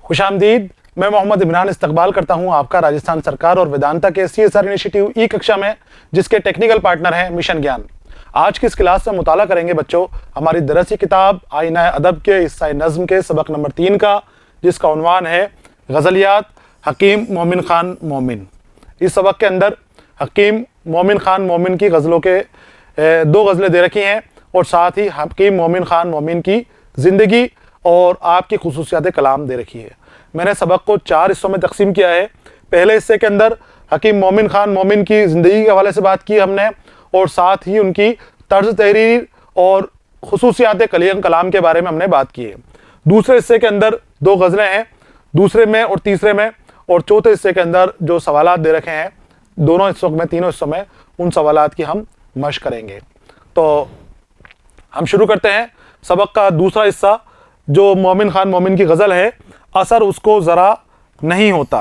खुशामदीद। मैं मोहम्मद इमरान इस्तकबाल करता हूं आपका राजस्थान सरकार और वेदांता के CSR इनिशिएटिव ई कक्षा में, जिसके टेक्निकल पार्टनर हैं मिशन ज्ञान। आज की इस क्लास में मुताला करेंगे बच्चों हमारी दरसी किताब आईना अदब के हिस्सा नज़्म के सबक नंबर 3 का, जिसका उन्वान है गज़लियात हकीम मोमिन खान मोमिन। इस सबक के अंदर हकीम मोमिन खान मोमिन की गज़लों के 2 गज़लें दे रखी हैं और साथ ही हकीम मोमिन खान मोमिन की ज़िंदगी और आपकी खुसूसियात कलाम दे रखी है। मैंने सबक को 4 हिस्सों में तकसीम किया है। पहले हिस्से के अंदर हकीम मोमिन खान मोमिन की ज़िंदगी के हवाले से बात की हमने और साथ ही उनकी तर्ज तहरीर और खुसूसियात कलाम के बारे में हमने बात की है। दूसरे हिस्से के अंदर 2 गज़लें हैं, दूसरे में और तीसरे में, और चौथे हिस्से के अंदर जो सवालात दे रखे हैं दोनों हिस्सों में, तीनों हिस्सों में, उन सवालात की हम मश्क करेंगे। तो हम शुरू करते हैं सबक का दूसरा हिस्सा, जो मोमिन खान मोमिन की गज़ल है असर उसको ज़रा नहीं होता।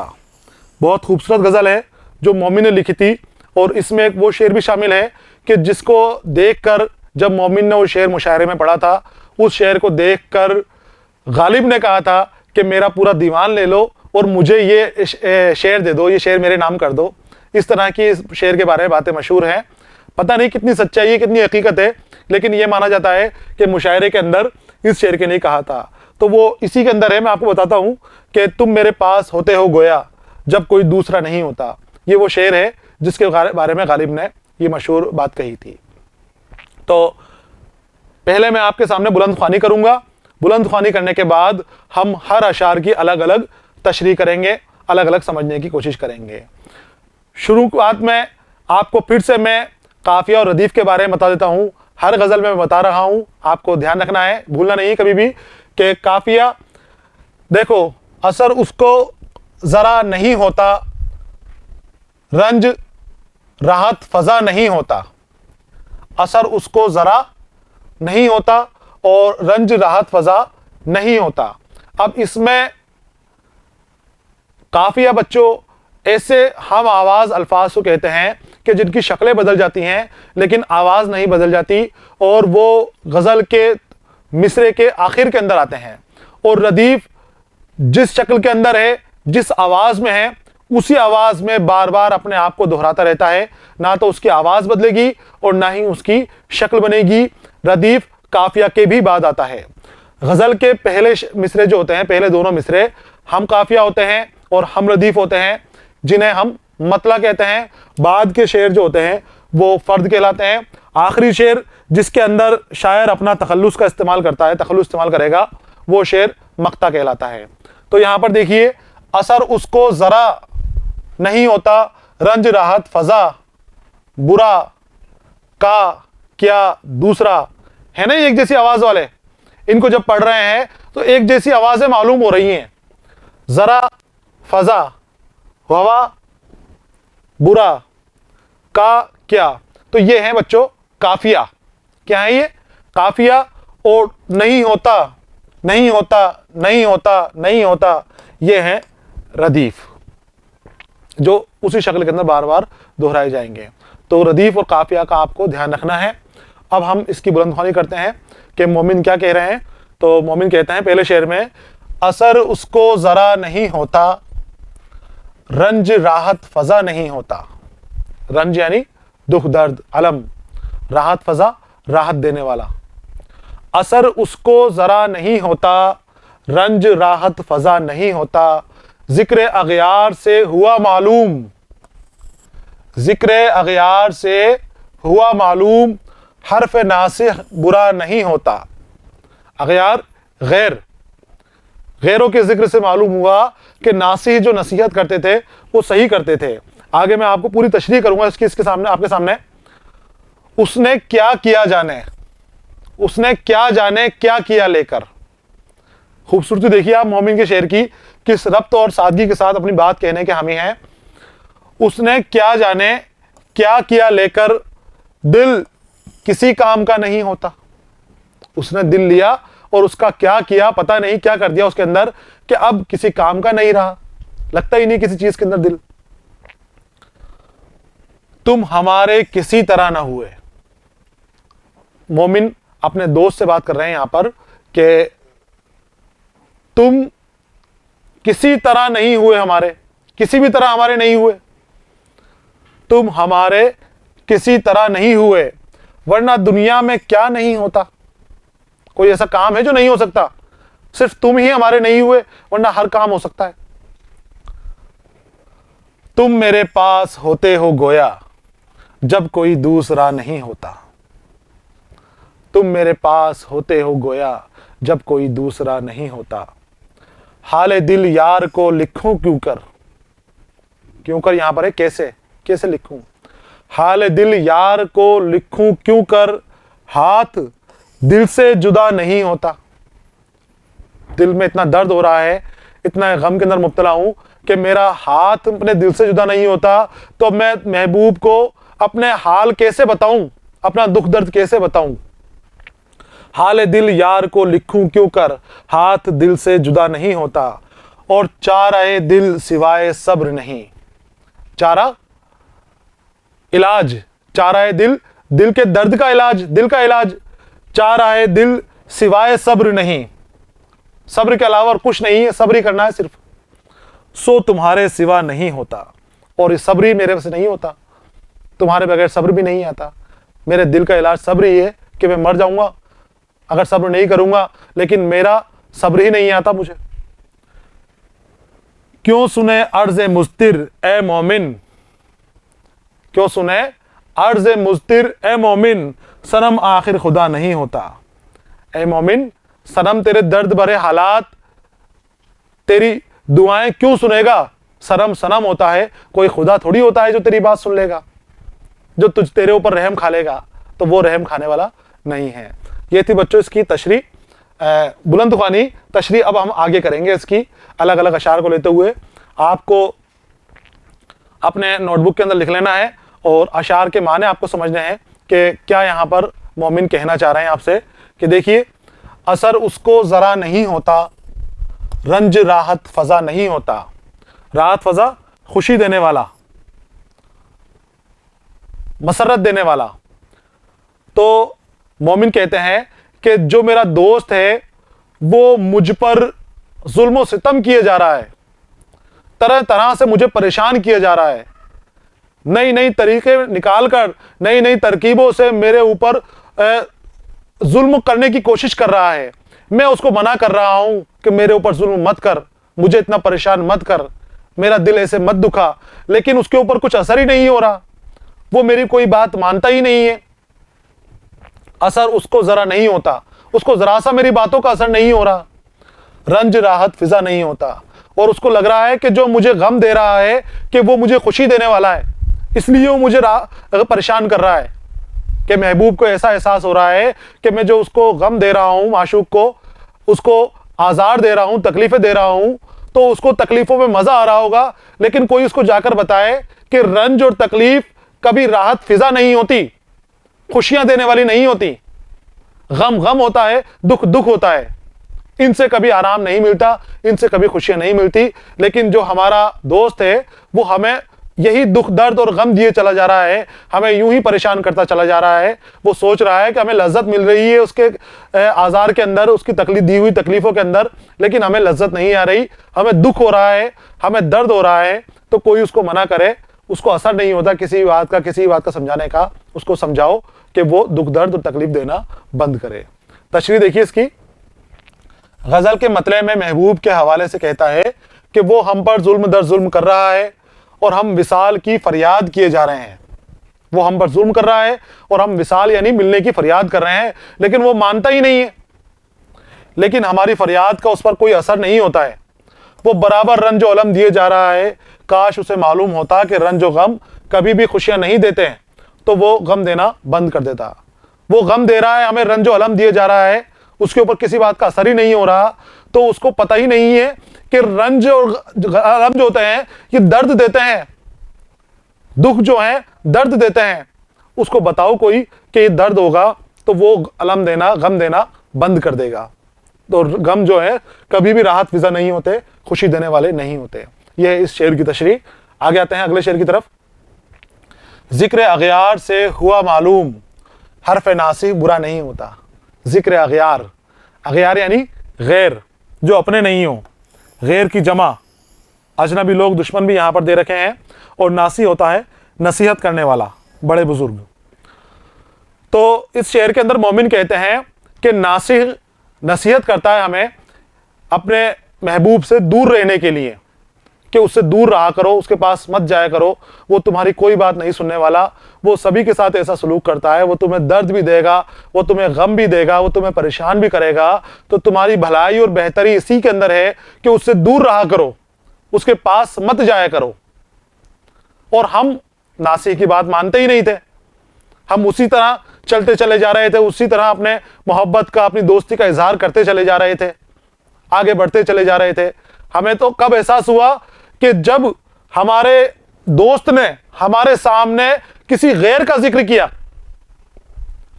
बहुत खूबसूरत गज़ल है जो मोमिन ने लिखी थी और इसमें एक वो शेर भी शामिल है कि जिसको देखकर जब मोमिन ने वो शेर मुशायरे में पढ़ा था, उस शेर को देखकर गालिब ने कहा था कि मेरा पूरा दीवान ले लो और मुझे ये शेर दे दो, ये शेर मेरे नाम कर दो। इस तरह की इस शेर के बारे में बातें मशहूर हैं। पता नहीं कितनी सच्चाई है, कितनी हकीकत है, लेकिन ये माना जाता है कि मुशायरे के अंदर इस शेर के नहीं कहा था। तो वो इसी के अंदर है। मैं आपको बताता हूँ कि तुम मेरे पास होते हो गोया जब कोई दूसरा नहीं होता। ये वो शेर है जिसके बारे में गालिब ने ये मशहूर बात कही थी। तो पहले मैं आपके सामने बुलंद ख्वानी करूँगा। बुलंद ख्वानी करने के बाद हम हर अशार की अलग अलग तशरीह करेंगे, अलग अलग समझने की कोशिश करेंगे। शुरुआत में आपको फिर से मैं काफिया और रदीफ के बारे में बता देता हूँ। हर गज़ल में मैं बता रहा हूँ, आपको ध्यान रखना है, भूलना नहीं कभी भी कि काफिया देखो, असर उसको ज़रा नहीं होता, रंज राहत फ़ज़ा नहीं होता। असर उसको ज़रा नहीं होता और रंज राहत फ़ज़ा नहीं होता। अब इसमें काफिया बच्चों ऐसे हम आवाज़ अल्फाज को कहते हैं कि जिनकी शक्लें बदल जाती हैं लेकिन आवाज़ नहीं बदल जाती, और वो गज़ल के मिसरे के आखिर के अंदर आते हैं। और रदीफ जिस शक्ल के अंदर है, जिस आवाज़ में है, उसी आवाज़ में बार बार अपने आप को दोहराता रहता है। ना तो उसकी आवाज़ बदलेगी और ना ही उसकी शक्ल बनेगी। रदीफ काफिया के भी बाद आता है। गज़ल के पहले मिसरे जो होते हैं, पहले दोनों मिसरे हम काफिया होते हैं और हम रदीफ होते हैं, जिन्हें हम मतला कहते हैं। बाद के शेर जो होते हैं वो फ़र्द कहलाते हैं। आखिरी शेर जिसके अंदर शायर अपना तखल्लुस का इस्तेमाल करता है, तखल्लुस इस्तेमाल करेगा, वो शेर मक्ता कहलाता है। तो यहाँ पर देखिए, असर उसको ज़रा नहीं होता, रंज राहत फ़ज़ा बुरा का क्या दूसरा। है ना, एक जैसी आवाज़ वाले, इनको जब पढ़ रहे हैं तो एक जैसी आवाज़ें मालूम हो रही हैं। ज़रा फ़ज़ा, हवा, बुरा का क्या। तो ये है बच्चों काफिया। क्या है ये? काफिया। और नहीं होता, नहीं होता, नहीं होता, नहीं होता, ये है रदीफ, जो उसी शक्ल के अंदर बार बार दोहराए जाएंगे। तो रदीफ और काफिया का आपको ध्यान रखना है। अब हम इसकी बुलंदख्वानी करते हैं कि मोमिन क्या कह रहे हैं। तो मोमिन कहते हैं पहले शेर में, असर उसको ज़रा नहीं होता, रंज राहत फ़ज़ा नहीं होता। रंज यानी दुख दर्द अलम, राहत फ़ज़ा राहत देने वाला। असर उसको ज़रा नहीं होता, रंज राहत फ़ज़ा नहीं होता। ज़िक्र अग़यार से हुआ मालूम, ज़िक्र अग़यार से हुआ मालूम, हर्फ नासिह बुरा नहीं होता। अग़यार गैर, गैरों के जिक्र से मालूम हुआ कि नासिह जो नसीहत करते थे वो सही करते थे। आगे मैं आपको पूरी तशरीह करूंगा इसके सामने, आपके सामने। उसने क्या किया जाने, उसने क्या जाने क्या किया लेकर। खूबसूरती देखिए आप मोमिन के शेर की, किस रब्त और सादगी के साथ अपनी बात कहने के हामी हैं। उसने क्या जाने क्या किया लेकर, दिल किसी काम का नहीं होता। उसने दिल लिया और उसका क्या किया, पता नहीं क्या कर दिया उसके अंदर कि अब किसी काम का नहीं रहा, लगता ही नहीं किसी चीज के अंदर दिल। तुम हमारे किसी तरह ना हुए। मोमिन अपने दोस्त से बात कर रहे हैं यहां पर कि तुम किसी तरह नहीं हुए हमारे, किसी भी तरह हमारे नहीं हुए, तुम हमारे किसी तरह नहीं हुए, वरना दुनिया में क्या नहीं होता। कोई ऐसा काम है जो नहीं हो सकता? सिर्फ तुम ही हमारे नहीं हुए, वरना हर काम हो सकता है। तुम मेरे पास होते हो गोया, जब कोई दूसरा नहीं होता। तुम मेरे पास होते हो गोया, जब कोई दूसरा नहीं होता। हाले दिल यार को लिखूं क्यों कर, क्यों कर यहां पर है कैसे, कैसे लिखूं। हाले दिल यार को लिखूं क्यों कर, हाथ दिल से जुदा नहीं होता। दिल में इतना दर्द हो रहा है, इतना गम के अंदर मुब्तला हूं कि मेरा हाथ अपने दिल से जुदा नहीं होता, तो मैं महबूब को अपने हाल कैसे बताऊं, अपना दुख दर्द कैसे बताऊं। हाल दिल यार को लिखूं क्यों कर, हाथ दिल से जुदा नहीं होता। और चाराए दिल सिवाय सब्र नहीं, चारा इलाज, चाराए दिल, दिल के दर्द का इलाज, दिल का इलाज। चाराए दिल सिवाय सब्र नहीं, सब्र के अलावा और कुछ नहीं है, सब्र ही करना है सिर्फ। सो तुम्हारे सिवा नहीं होता, और इस सब्र ही मेरे से नहीं होता, तुम्हारे बगैर सब्र भी नहीं आता। मेरे दिल का इलाज सब्र ही है कि मैं मर जाऊंगा अगर सब्र नहीं करूंगा, लेकिन मेरा सब्र ही नहीं आता मुझे। क्यों सुने अर्ज़ मुस्तिर ए मोमिन, क्यों सुने अर्ज़ मुस्तिर ए मोमिन, सनम आखिर खुदा नहीं होता। ए मोमिन, सनम तेरे दर्द भरे हालात, तेरी दुआएं क्यों सुनेगा। सनम सनम होता है, कोई खुदा थोड़ी होता है जो तेरी बात सुन लेगा, जो तुझ तेरे ऊपर रहम खा लेगा, तो वो रहम खाने वाला नहीं है। ये थी बच्चों इसकी तशरीह, बुलंद ख्वानी तशरीह। अब हम आगे करेंगे इसकी अलग अलग अशार को लेते हुए। आपको अपने नोटबुक के अंदर लिख लेना है और अशार के माने आपको समझने हैं कि क्या यहाँ पर मोमिन कहना चाह रहे हैं आपसे। कि देखिए, असर उसको ज़रा नहीं होता, रंज राहत फ़ज़ा नहीं होता। राहत फ़ज़ा खुशी देने वाला, मसरत देने वाला। तो मोमिन कहते हैं कि जो मेरा दोस्त है वो मुझ पर जुल्म सितम किए जा रहा है, तरह तरह से मुझे परेशान किया जा रहा है, नई नई तरीके निकाल कर, नई नई तरकीबों से मेरे ऊपर जुल्म करने की कोशिश कर रहा है। मैं उसको मना कर रहा हूं कि मेरे ऊपर जुल्म मत कर, मुझे इतना परेशान मत कर, मेरा दिल ऐसे मत दुखा, लेकिन उसके ऊपर कुछ असर ही नहीं हो रहा, वो मेरी कोई बात मानता ही नहीं है। असर उसको जरा नहीं होता, उसको जरा सा मेरी बातों का असर नहीं हो रहा, रंज राहत फिजा नहीं होता। और उसको लग रहा है कि जो मुझे गम दे रहा है कि वो मुझे खुशी देने वाला है, इसलिए वो मुझे परेशान कर रहा है। कि महबूब को ऐसा एहसास हो रहा है कि मैं जो उसको गम दे रहा हूं, माशूक को, उसको आज़ार दे रहा हूं, तकलीफें दे रहा हूं, तो उसको तकलीफों में मजा आ रहा होगा, लेकिन कोई उसको जाकर बताए कि रंज और तकलीफ कभी राहत फिजा नहीं होती, खुशियां देने वाली नहीं होती। गम गम होता है, दुख दुख होता है, इनसे कभी आराम नहीं मिलता, इनसे कभी खुशियां नहीं मिलती। लेकिन जो हमारा दोस्त है वो हमें यही दुख दर्द और गम दिए चला जा रहा है, हमें यूं ही परेशान करता चला जा रहा है। वो सोच रहा है कि हमें लज्जत मिल रही है उसके आज़ार के अंदर, उसकी तकलीफ दी हुई तकलीफों के अंदर, लेकिन हमें लज्जत नहीं आ रही, हमें दुख हो रहा है, हमें दर्द हो रहा है। तो कोई उसको मना करे, उसको असर नहीं होता किसी बात का समझाने का। उसको समझाओ कि वो दुख दर्द और तकलीफ देना बंद करे। तशरीह देखिए इसकी। गजल के मतले में महबूब के हवाले से कहता है कि वो हम पर जुल्म दर जुल्म कर रहा है और हम विसाल की फरियाद किए जा रहे हैं। वो हम पर जुल्म कर रहा है और हम विसाल यानी मिलने की फरियाद कर रहे हैं, लेकिन वो मानता ही नहीं है। लेकिन हमारी फरियाद का उस पर कोई असर नहीं होता है, वो बराबर रंज और अलम दिए जा रहा है। काश उसे मालूम होता कि रंज और गम कभी भी खुशियां नहीं देते हैं, तो वो गम देना बंद कर देता। वो गम दे रहा है, हमें रंज और अलम दिए जा रहा है, उसके ऊपर किसी बात का असर ही नहीं हो रहा, तो उसको पता ही नहीं है कि रंज और अलम जो होते हैं ये दर्द देते हैं, दुख जो है दर्द देते हैं। उसको बताओ कोई कि ये दर्द होगा तो वो अलम देना, गम देना बंद कर देगा। तो गम जो है कभी भी राहत फिजा नहीं होते, खुशी देने वाले नहीं होते। यह है इस शेर की तशरीह। आगे आते हैं अगले शेर की तरफ। जिक्र अगयार से हुआ मालूम, हर्फ नासी बुरा नहीं होता। जिक्र अगयार, अगयार यानी गैर, जो अपने नहीं हो, गैर की जमा, अजनबी लोग, दुश्मन भी यहाँ पर दे रखे हैं। और नासी होता है नसीहत करने वाला, बड़े बुजुर्ग। तो इस शेर के अंदर मोमिन कहते हैं कि नासिह नसीहत करता है हमें अपने महबूब से दूर रहने के लिए, कि उससे दूर रहा करो, उसके पास मत जाया करो, वो तुम्हारी कोई बात नहीं सुनने वाला, वो सभी के साथ ऐसा सलूक करता है, वो तुम्हें दर्द भी देगा, वो तुम्हें गम भी देगा, वो तुम्हें परेशान भी करेगा। तो तुम्हारी भलाई और बेहतरी इसी के अंदर है कि उससे दूर रहा करो, उसके पास मत जाया करो। और हम नासिह की बात मानते ही नहीं थे, हम उसी तरह चलते चले जा रहे थे, उसी तरह अपने मोहब्बत का, अपनी दोस्ती का इजहार करते चले जा रहे थे, आगे बढ़ते चले जा रहे थे। हमें तो कब एहसास हुआ कि जब हमारे दोस्त ने हमारे सामने किसी गैर का जिक्र किया।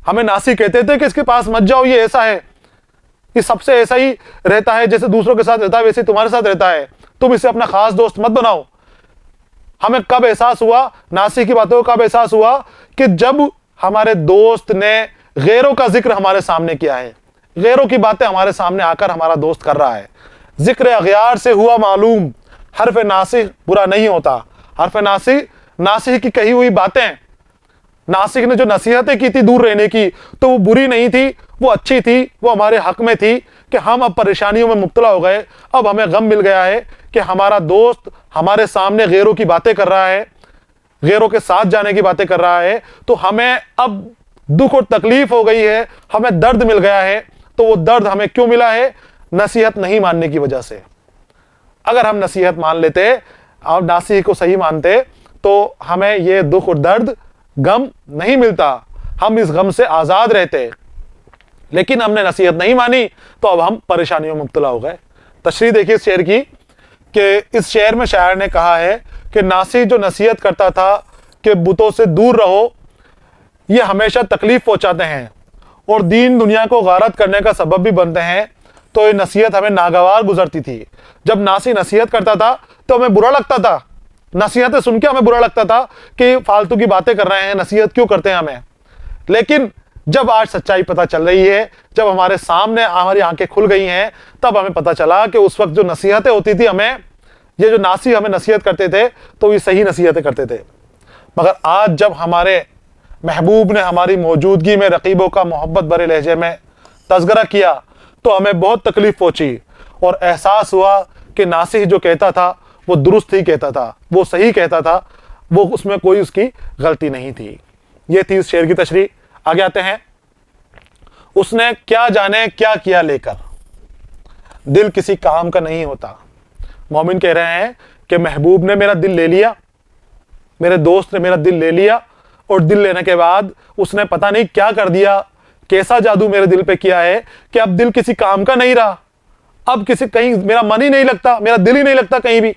हमें नासी कहते थे कि इसके पास मत जाओ, ये ऐसा है, ये सबसे ऐसा ही रहता है, जैसे दूसरों के साथ रहता है वैसे तुम्हारे साथ रहता है, तुम इसे अपना खास दोस्त मत बनाओ। हमें कब एहसास हुआ, नासी की बातों को कब एहसास हुआ, कि जब हमारे दोस्त ने गैरों का जिक्र हमारे सामने किया है, गैरों की बातें हमारे सामने आकर हमारा दोस्त कर रहा है। जिक्र अगयार से हुआ मालूम, हर्फ नासिह बुरा नहीं होता। हर्फ नासिह, नासिह की कही हुई बातें, नासिह ने जो नसीहतें की थी दूर रहने की, तो वो बुरी नहीं थी, वो अच्छी थी, वो हमारे हक में थी कि हम अब परेशानियों में मुब्तला हो गए। अब हमें गम मिल गया है कि हमारा दोस्त हमारे सामने गैरों की बातें कर रहा है, गैरों के साथ जाने की बातें कर रहा है, तो हमें अब दुख और तकलीफ हो गई है, हमें दर्द मिल गया है। तो वो दर्द हमें क्यों मिला है? नसीहत नहीं मानने की वजह से। अगर हम नसीहत मान लेते और नासिह को सही मानते तो हमें ये दुख और दर्द, गम नहीं मिलता, हम इस गम से आजाद रहते। लेकिन हमने नसीहत नहीं मानी तो अब हम परेशानियों में मुब्तला हो गए। तशरीह देखिए इस शेर की, कि इस शेर में शायर ने कहा है कि नासिह जो नसीहत करता था कि बुतों से दूर रहो, ये हमेशा तकलीफ पहुंचाते हैं और दीन दुनिया को गारत करने का सबब भी बनते हैं। तो ये नसीहत हमें नागवार गुजरती थी। जब नासिह नसीहत करता था तो हमें बुरा लगता था, नसीहतें सुन के हमें बुरा लगता था कि फालतू की बातें कर रहे हैं, नसीहत क्यों करते हैं हमें। लेकिन जब आज सच्चाई पता चल रही है, जब हमारे सामने हमारी आंखें खुल गई हैं, तब हमें पता चला कि उस वक्त जो नसीहतें होती थी हमें, ये जो नासिह हमें नसीहत करते थे तो ये सही नसीहतें करते थे। मगर आज जब हमारे महबूब ने हमारी मौजूदगी में रकीबों का मोहब्बत भरे लहजे में तज़किरा किया तो हमें बहुत तकलीफ पहुंची और एहसास हुआ कि नासिह जो कहता था वो दुरुस्त ही कहता था, वो सही कहता था, वो उसमें कोई उसकी गलती नहीं थी। ये थी इस शेर की तशरीह। आगे आते हैं। उसने क्या जाने क्या किया लेकर, दिल किसी काम का नहीं होता। मोमिन कह रहे हैं कि महबूब ने मेरा दिल ले लिया, मेरे दोस्त ने मेरा दिल ले लिया, और दिल लेने के बाद उसने पता नहीं क्या कर दिया, कैसा जादू मेरे दिल पे किया है कि अब दिल किसी काम का नहीं रहा। अब किसी कहीं मेरा मन ही नहीं लगता, मेरा दिल ही नहीं लगता कहीं भी।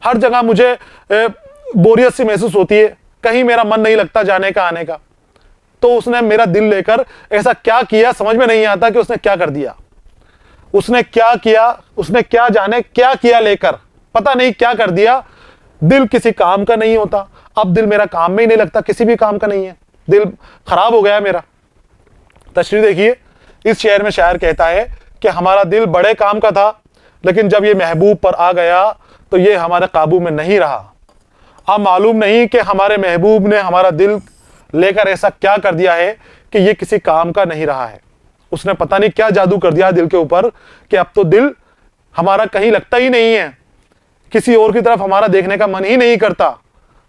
हर जगह मुझे बोरियत सी महसूस होती है, कहीं मेरा मन नहीं लगता जाने का, आने का। तो उसने मेरा दिल लेकर ऐसा क्या किया, समझ में नहीं आता कि उसने क्या कर दिया, उसने क्या किया, उसने क्या जाने क्या किया लेकर, पता नहीं क्या कर दिया। दिल किसी काम का नहीं होता, अब दिल मेरा काम में ही नहीं लगता, किसी भी काम का नहीं है, दिल खराब हो गया मेरा। तशरीह देखिए, इस शेर में शायर कहता है कि हमारा दिल बड़े काम का था, लेकिन जब ये महबूब पर आ गया तो ये हमारे काबू में नहीं रहा। अब मालूम नहीं कि हमारे महबूब ने हमारा दिल लेकर ऐसा क्या कर दिया है कि ये किसी काम का नहीं रहा है। उसने पता नहीं क्या जादू कर दिया दिल के ऊपर कि अब तो दिल हमारा कहीं लगता ही नहीं है, किसी और की तरफ हमारा देखने का मन ही नहीं करता,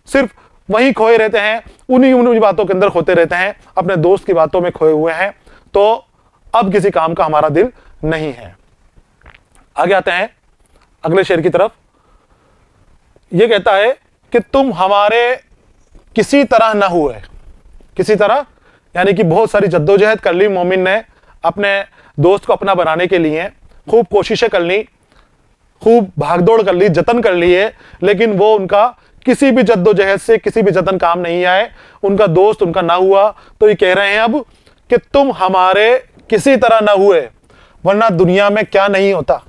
सिर्फ वहीं खोए रहते हैं, उन्हीं बातों के अंदर खोते रहते हैं, अपने दोस्त की बातों में खोए हुए हैं। तो अब किसी काम का हमारा दिल नहीं है। आगे आते हैं अगले शेर की तरफ। यह कहता है कि तुम हमारे किसी तरह ना हुए, किसी तरह यानी कि बहुत सारी जद्दोजहद कर ली मोमिन ने अपने दोस्त को अपना बनाने के लिए, खूब कोशिशें कर ली, खूब भागदौड़ कर ली, जतन कर लिए, लेकिन वो उनका किसी भी जद्दोजहद से, किसी भी जतन काम नहीं आए, उनका दोस्त उनका ना हुआ। तो ये कह रहे हैं अब कि तुम हमारे किसी तरह ना हुए, वरना दुनिया में क्या नहीं होता।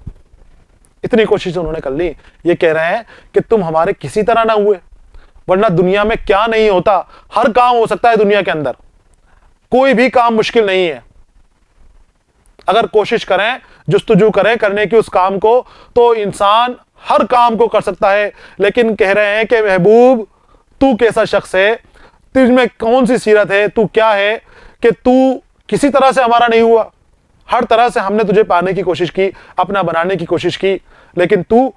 इतनी कोशिश उन्होंने कर ली। ये कह रहे हैं कि तुम हमारे किसी तरह ना हुए, वरना दुनिया में क्या नहीं होता। हर काम हो सकता है दुनिया के अंदर, कोई भी काम मुश्किल नहीं है। अगर कोशिश करें, जुस्तजू करे करने की उस काम को, तो इंसान हर काम को कर सकता है। लेकिन कह रहे हैं कि महबूब तू कैसा शख्स है, तुझ में कौन सी सीरत है, तू क्या है कि तू किसी तरह से हमारा नहीं हुआ। हर तरह से हमने तुझे पाने की कोशिश की, अपना बनाने की कोशिश की, लेकिन तू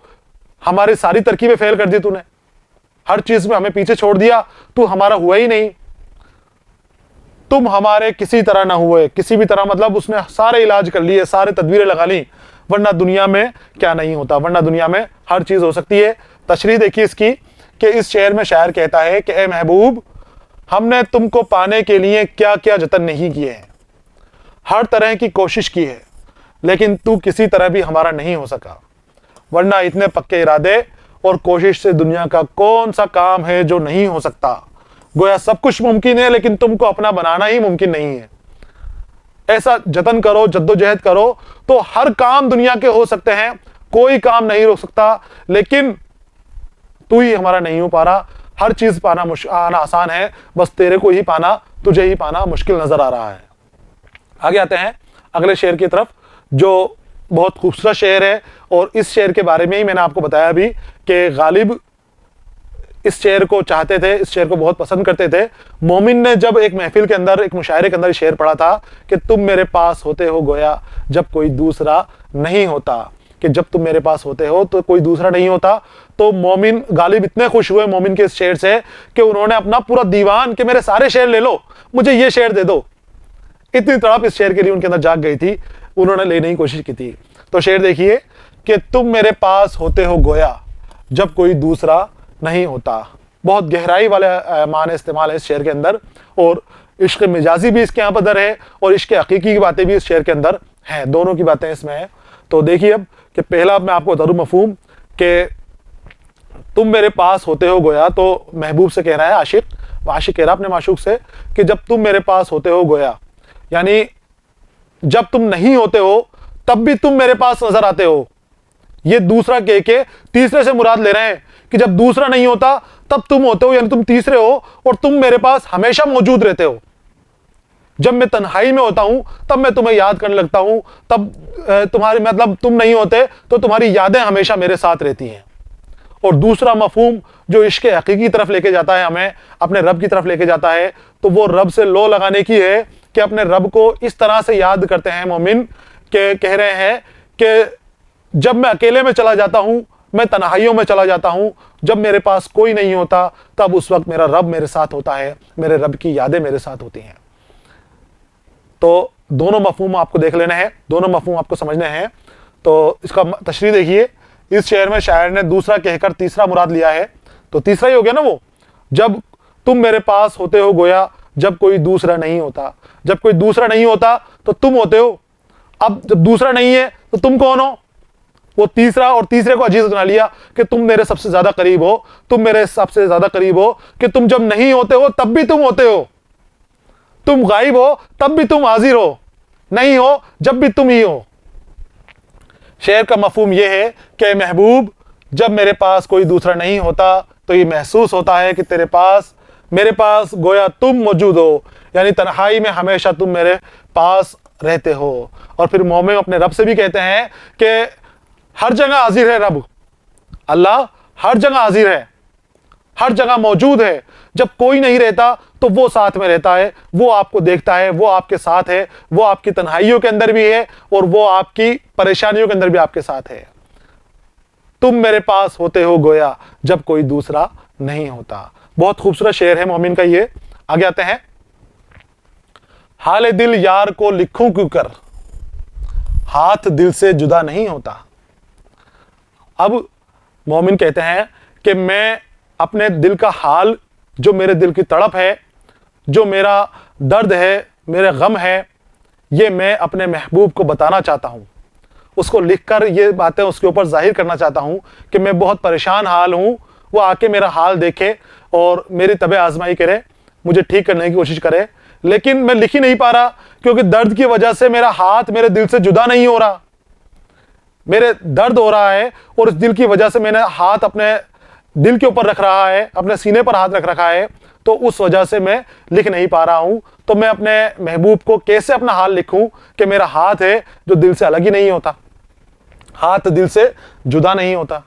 हमारी सारी तरकीबें फेल कर दी। तूने हर चीज में हमें पीछे छोड़ दिया, तू हमारा हुआ ही नहीं। तुम हमारे किसी तरह ना हुए, किसी भी तरह, मतलब उसने सारे इलाज कर लिए, सारे तदबीरें लगा ली, वरना दुनिया में क्या नहीं होता, वरना दुनिया में हर चीज हो सकती है। तशरीह देखिए इसकी कि इस शेर में शायर कहता है कि ए महबूब, हमने तुमको पाने के लिए क्या क्या जतन नहीं किए हैं, हर तरह की कोशिश की है, लेकिन तू किसी तरह भी हमारा नहीं हो सका। वरना इतने पक्के इरादे और कोशिश से दुनिया का कौन सा काम है जो नहीं हो सकता। गोया सब कुछ मुमकिन है, लेकिन तुमको अपना बनाना ही मुमकिन नहीं है। ऐसा जतन करो, जद्दोजहद करो, तो हर काम दुनिया के हो सकते हैं, कोई काम नहीं हो सकता, लेकिन तू ही हमारा नहीं हो पा रहा। हर चीज पाना आना आसान है, बस तेरे को ही पाना, तुझे ही पाना मुश्किल नजर आ रहा है। आगे आते हैं अगले शेर की तरफ, जो बहुत खूबसूरत शेर है। और इस शेर के बारे में ही मैंने आपको बताया अभी कि गालिब इस शेर को चाहते थे, इस शेर को बहुत पसंद करते थे। मोमिन ने जब एक महफिल के अंदर, एक मुशायरे के अंदर शेर पढ़ा था कि तुम मेरे पास होते हो गोया जब कोई दूसरा नहीं होता, कि जब तुम मेरे पास होते हो तो कोई दूसरा नहीं होता। तो मोमिन गालिब इतने खुश हुए मोमिन के इस शेर से कि उन्होंने अपना पूरा दीवान, कि मेरे सारे शेर ले लो, मुझे ये शेर दे दो। इतनी तड़प इस शेर के लिए उनके अंदर जाग गई थी, उन्होंने लेने की कोशिश की थी। तो शेर देखिए कि तुम मेरे पास होते हो गोया जब कोई दूसरा नहीं होता। बहुत गहराई वाले माने इस्तेमाल है इस शेर के अंदर, और इश्क मिजाजी भी इसके यहाँ पर दर है, और इश्क हकीकी की बातें भी इस शेर के अंदर हैं, दोनों की बातें इसमें हैं। तो देखिए अब कि पहला मैं आपको बता दूं मफहूम कि तुम मेरे पास होते हो गोया, तो महबूब से कह रहा है आशिक, आशिक कह रहा अपने माशूक से कि जब तुम मेरे पास होते हो गोया, यानी जब तुम नहीं होते हो तब भी तुम मेरे पास नजर आते हो। ये दूसरा कह के तीसरे से मुराद ले रहे हैं कि जब दूसरा नहीं होता तब तुम होते हो, यानी तुम तीसरे हो, और तुम मेरे पास हमेशा मौजूद रहते हो। जब मैं तन्हाई में होता हूं तब मैं तुम्हें याद करने लगता हूं, तब तुम्हारी, मतलब तुम नहीं होते तो तुम्हारी यादें हमेशा मेरे साथ रहती हैं। और दूसरा मफहूम जो इश्क हकीकी की तरफ लेके जाता है, हमें अपने रब की तरफ लेके जाता है, तो वो रब से लो लगाने की है कि अपने रब को इस तरह से याद करते हैं मोमिन के, कह रहे हैं कि जब मैं अकेले में चला जाता हूं, मैं तन्हाइयों में चला जाता हूं, जब मेरे पास कोई नहीं होता, तब उस वक्त मेरा रब मेरे साथ होता है, मेरे रब की यादें मेरे साथ होती हैं। तो दोनों मफहूम आपको देख लेने हैं, दोनों मफहूम आपको समझने हैं। तो इसका तशरीह देखिए, इस शेर में शायर ने दूसरा कहकर तीसरा मुराद लिया है, तो तीसरा ही हो गया ना वो, जब तुम मेरे पास होते हो गोया जब कोई दूसरा नहीं होता। जब कोई दूसरा नहीं होता तो तुम होते हो, अब जब दूसरा नहीं है तो तुम कौन हो? वो तीसरा, और तीसरे को अजीज बना लिया कि तुम मेरे सबसे ज्यादा करीब हो, तुम मेरे सबसे ज्यादा करीब हो, कि तुम जब नहीं होते हो तब भी तुम होते हो, तुम गायब हो तब भी तुम हाजिर हो, नहीं हो जब भी तुम ही हो। शेर का मफहूम यह है कि महबूब, जब मेरे पास कोई दूसरा नहीं होता तो ये महसूस होता है कि तेरे पास, मेरे पास गोया तुम मौजूद हो, यानी तन्हाई में हमेशा तुम मेरे पास रहते हो। और फिर मोमिन अपने रब से भी कहते हैं कि हर जगह हाजिर है रब, अल्लाह हर जगह हाजिर है, हर जगह मौजूद है। जब कोई नहीं रहता तो वो साथ में रहता है, वो आपको देखता है, वो आपके साथ है, वो आपकी तन्हाइयों के अंदर भी है और वो आपकी परेशानियों के अंदर भी आपके साथ है। तुम मेरे पास होते हो गोया जब कोई दूसरा नहीं होता। बहुत खूबसूरत शेर है मोमिन का ये। आगे आते हैं, हाल दिल यार को लिखूं क्यों कर, हाथ दिल से जुदा नहीं होता। अब मोमिन कहते हैं कि मैं अपने दिल का हाल, जो मेरे दिल की तड़प है, जो मेरा दर्द है, मेरे गम है, ये मैं अपने महबूब को बताना चाहता हूँ, उसको लिखकर ये बातें उसके ऊपर जाहिर करना चाहता हूँ कि मैं बहुत परेशान हाल हूँ। वो आके मेरा हाल देखे और मेरी तबे आजमाई करे, मुझे ठीक करने की कोशिश करे, लेकिन मैं लिख ही नहीं पा रहा क्योंकि दर्द की वजह से मेरा हाथ मेरे दिल से जुदा नहीं हो रहा। मेरे दर्द हो रहा है और इस दिल की वजह से मैंने हाथ अपने दिल के ऊपर रख रहा है, अपने सीने पर हाथ रख रखा है, तो उस वजह से मैं लिख नहीं पा रहा हूं। तो मैं अपने महबूब को कैसे अपना हाल लिखूं कि मेरा हाथ है जो दिल से अलग ही नहीं होता, हाथ दिल से जुदा नहीं होता।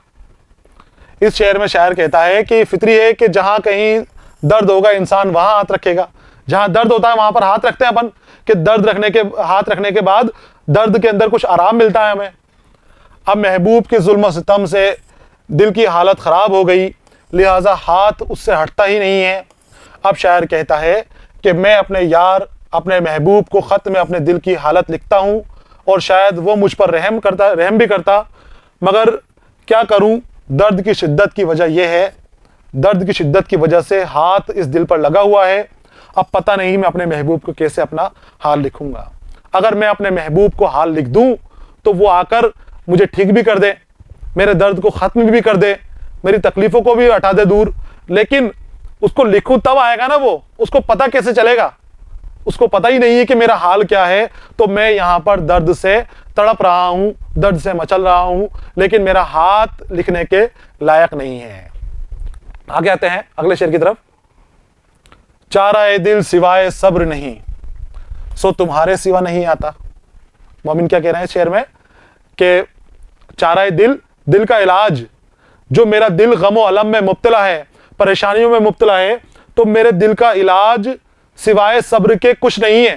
इस शेर में शायर कहता है कि फितरी है कि जहां कहीं दर्द होगा इंसान वहां हाथ रखेगा, जहां दर्द होता है वहां पर हाथ रखते हैं अपन, कि दर्द हाथ रखने के बाद दर्द के अंदर कुछ आराम मिलता है हमें। अब महबूब के जुल्म सितम से दिल की हालत ख़राब हो गई, लिहाजा हाथ उससे हटता ही नहीं है। अब शायर कहता है कि मैं अपने यार, अपने महबूब को ख़त में अपने दिल की हालत लिखता हूँ, और शायद वो मुझ पर रहम भी करता, मगर क्या करूँ, दर्द की शिद्दत की वजह यह है, दर्द की शिद्दत की वजह से हाथ इस दिल पर लगा हुआ है। अब पता नहीं मैं अपने महबूब को कैसे अपना हाल लिखूँगा। अगर मैं अपने महबूब को हाल लिख दूँ तो वो आकर मुझे ठीक भी कर दे, मेरे दर्द को ख़त्म भी कर दे, मेरी तकलीफ़ों को भी हटा दे दूर, लेकिन उसको लिखूं तब आएगा ना वो, उसको पता कैसे चलेगा, उसको पता ही नहीं है कि मेरा हाल क्या है। तो मैं यहाँ पर दर्द से तड़प रहा हूँ, दर्द से मचल रहा हूँ, लेकिन मेरा हाथ लिखने के लायक नहीं है। आगे आते हैं अगले शेर की तरफ। चारा ए दिल सिवाय सब्र नहीं, सो तुम्हारे सिवा नहीं आता। मोमिन क्या कह रहे हैं शेर में कि चारा ए दिल, दिल का इलाज, जो मेरा दिल गम और अलम में मुब्तला है, परेशानियों में मुब्तला है, तो मेरे दिल का इलाज सिवाय सब्र के कुछ नहीं है।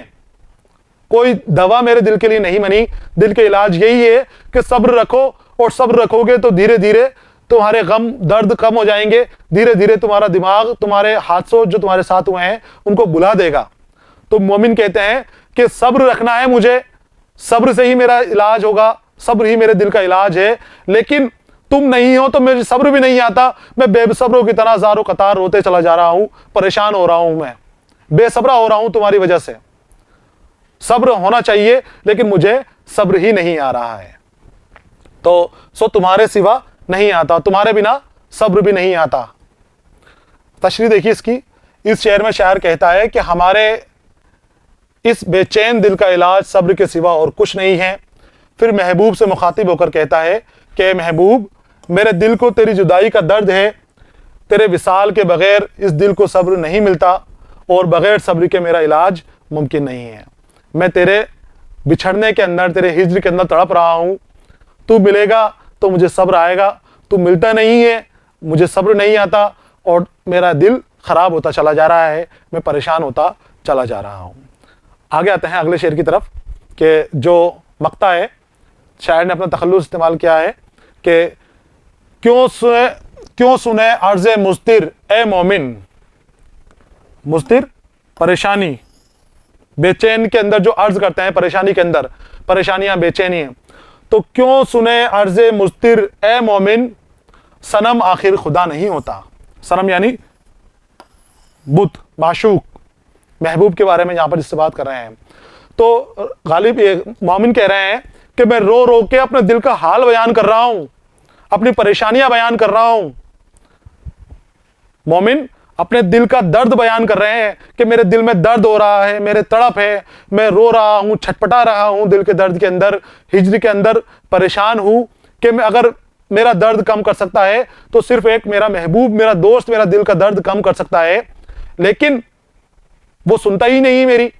कोई दवा मेरे दिल के लिए नहीं बनी। दिल के इलाज यही है कि सब्र रखो, और सब्र रखोगे तो धीरे धीरे तुम्हारे गम दर्द कम हो जाएंगे, धीरे धीरे तुम्हारा दिमाग तुम्हारे हादसों जो तुम्हारे साथ हुए हैं उनको बुला देगा। तो मोमिन कहते हैं कि सब्र रखना है मुझे, सब्र से ही मेरा इलाज होगा, सब्र ही मेरे दिल का इलाज है। लेकिन तुम नहीं हो तो मुझे सब्र भी नहीं आता, मैं बेसब्रों की तरह ज़ारो कतार रोते चला जा रहा हूं, परेशान हो रहा हूं, मैं बेसब्रा हो रहा हूं तुम्हारी वजह से। सब्र होना चाहिए लेकिन मुझे सब्र ही नहीं आ रहा है। तो सो तुम्हारे सिवा नहीं आता, तुम्हारे बिना सब्र भी नहीं आता। तशरीह देखिए इसकी। इस शेर में शायर कहता है कि हमारे इस बेचैन दिल का इलाज सब्र के सिवा और कुछ नहीं है। फिर महबूब से मुखातिब होकर कहता है कि महबूब, मेरे दिल को तेरी जुदाई का दर्द है, तेरे विसाल के बगैर इस दिल को सब्र नहीं मिलता, और बगैर सब्र के मेरा इलाज मुमकिन नहीं है। मैं तेरे बिछड़ने के अंदर, तेरे हिज्र के अंदर तड़प रहा हूँ। तू मिलेगा तो मुझे सब्र आएगा, तू मिलता नहीं है, मुझे सब्र नहीं आता, और मेरा दिल ख़राब होता चला जा रहा है, मैं परेशान होता चला जा रहा हूँ। आगे आते हैं अगले शेर की तरफ कि जो मक्ता है, शायर ने अपना तखल्लुस इस्तेमाल किया है कि क्यों सुने अर्ज़े मुस्तिर ए मोमिन। मुस्तिर परेशानी, बेचैन के अंदर जो अर्ज करते हैं, परेशानी के अंदर परेशानियां बेचैनी है। तो क्यों सुने अर्ज़े मुस्तिर ए मोमिन, सनम आखिर खुदा नहीं होता। सनम यानी बुत, माशूक, महबूब के बारे में यहाँ पर इससे बात कर रहे हैं। तो गालिब मोमिन कह रहे हैं कि मैं रो रो के अपने दिल का हाल बयान कर रहा हूं, अपनी परेशानियां बयान कर रहा हूं। मोमिन अपने दिल का दर्द बयान कर रहे हैं कि मेरे दिल में दर्द हो रहा है, मेरे तड़प है, मैं रो रहा हूं, छटपटा रहा हूं दिल के दर्द के अंदर, हिज्र के अंदर परेशान हूं कि मैं अगर मेरा दर्द कम कर सकता है तो सिर्फ एक मेरा महबूब, मेरा दोस्त मेरा दिल का दर्द कम कर सकता है, लेकिन वो सुनता ही नहीं मेरी।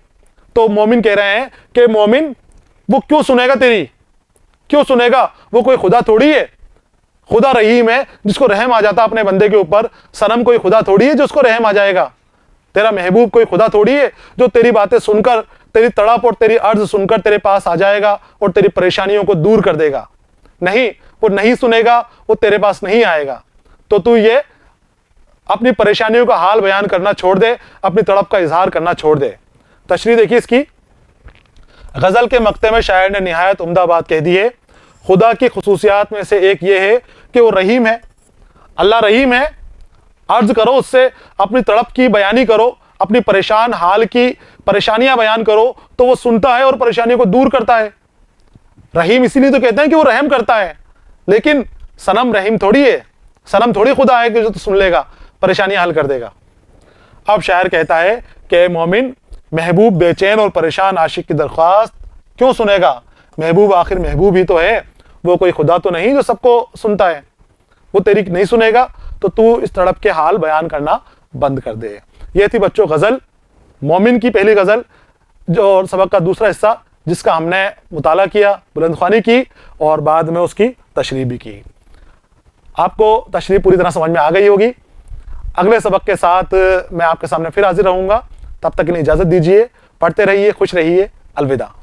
तो मोमिन कह रहे हैं कि मोमिन वो क्यों सुनेगा तेरी, क्यों सुनेगा, वो कोई खुदा थोड़ी है, खुदा रहीम है जिसको रहम आ जाता अपने बंदे के ऊपर। सनम कोई खुदा थोड़ी है जिसको रहम आ जाएगा, तेरा महबूब कोई खुदा थोड़ी है जो तेरी बातें सुनकर, तेरी तड़प और तेरी अर्ज सुनकर तेरे पास आ जाएगा और तेरी परेशानियों को दूर कर देगा। नहीं, वो नहीं सुनेगा, वो तेरे पास नहीं आएगा। तो तू ये अपनी परेशानियों का हाल बयान करना छोड़ दे, अपनी तड़प का इजहार करना छोड़ दे। तशरीह देखिए इसकी। गजल के मक्ते में शायर ने निहायत उम्दा बात कह दी है। खुदा की खुसूसियात में से एक ये है कि वो रहीम है, अल्लाह रहीम है। अर्ज करो उससे, अपनी तड़प की बयानी करो, अपनी परेशान हाल की परेशानियां बयान करो, तो वो सुनता है और परेशानियों को दूर करता है। रहीम इसीलिए तो कहते हैं कि वो रहम करता है, लेकिन सनम रहीम थोड़ी है, सनम थोड़ी खुदा है कि जो तो सुन लेगा, परेशानियां हल कर देगा। अब शायर कहता है कि मोमिन, महबूब बेचैन और परेशान आशिक की दरख्वास्त क्यों सुनेगा, महबूब आखिर महबूब ही तो है, वो कोई खुदा तो नहीं जो सबको सुनता है, वो तेरी नहीं सुनेगा तो तू इस तड़प के हाल बयान करना बंद कर दे। ये थी बच्चों गज़ल, मोमिन की पहली गज़ल, जो सबक का दूसरा हिस्सा जिसका हमने मुताला किया, बुलंदख्वानी की और बाद में उसकी तशरीह भी की। आपको तशरीह पूरी तरह समझ में आ गई होगी। अगले सबक के साथ मैं आपके सामने फिर हाजिर रहूँगा। तब तक के लिए इजाज़त दीजिए। पढ़ते रहिए, खुश रहिए। अलविदा।